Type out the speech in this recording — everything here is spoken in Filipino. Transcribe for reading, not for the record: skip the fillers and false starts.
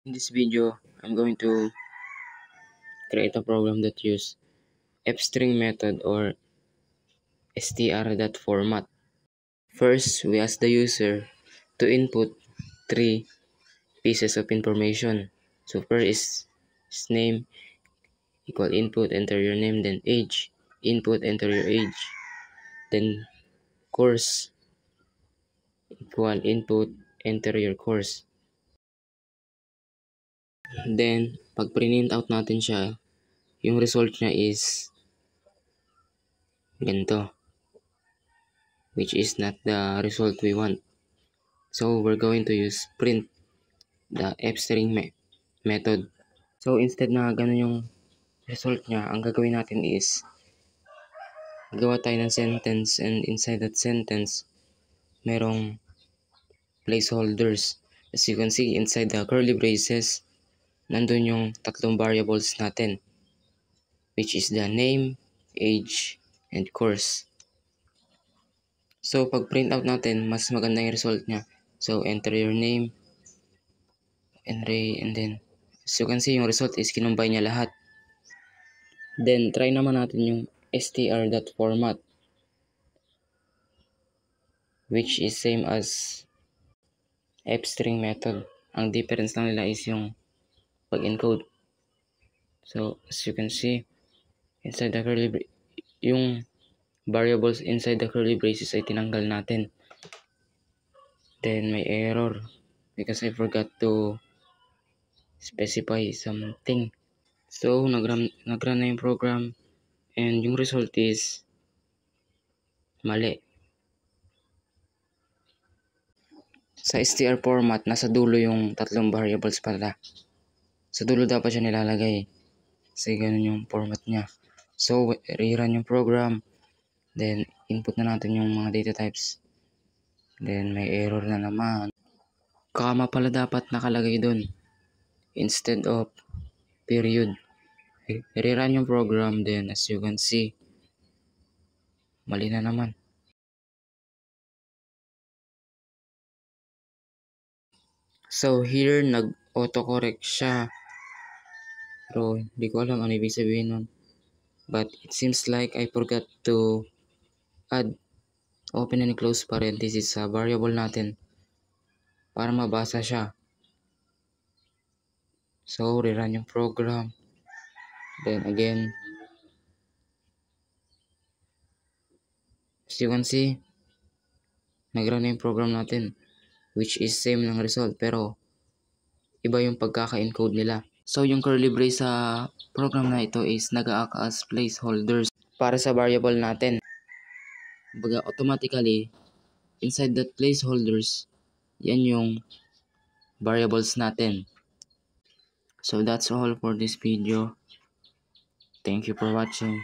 In this video, I'm going to create a program that use fstring method or str.format. First, we ask the user to input three pieces of information. So first is name equal input, enter your name, then age, input, enter your age, then course equal input, enter your course. Then, pag print out natin siya, yung result niya is ganito, which is not the result we want. So we're going to use print the fstring method. So instead na ganun yung result niya, ang gagawin natin is gawa tayo ng sentence, and inside that sentence merong placeholders. As you can see, inside the curly braces nandun yung tatlong variables natin, which is the name, age, and course. So pag print out natin, mas maganda yung result niya. So enter your name, and then as you can see, yung result is kinumbay niya lahat. Then try naman natin yung str.format, which is same as fstring method. Ang difference lang nila is yung pag-encode. So as you can see, inside the yung variables inside the curly braces ay tinanggal natin. Then may error because I forgot to specify something. So nag-run na yung program, and yung result is mali. Sa str format, nasa dulo yung tatlong variables pala. Sa dulo dapat siya nilalagay. Kasi ganun yung format niya. So, rerun yung program. Then, input na natin yung mga data types. Then, may error na naman. Comma pala dapat nakalagay dun, instead of period. Rerun yung program. Then, as you can see, mali na naman. So, here, nag-autocorrect siya. Pero, hindi ko alam ano ibig sabihin nun. But, it seems like I forgot to add open and close parenthesis sa variable natin para mabasa siya. So, rerun yung program. Then again, as you can see, nag-run na yung program natin, which is same ng result, pero iba yung pagkaka-encode nila. So, yung curly brace sa program na ito is nag-act as placeholders para sa variable natin. Baga, automatically, inside that placeholders, yan yung variables natin. So, that's all for this video. Thank you for watching.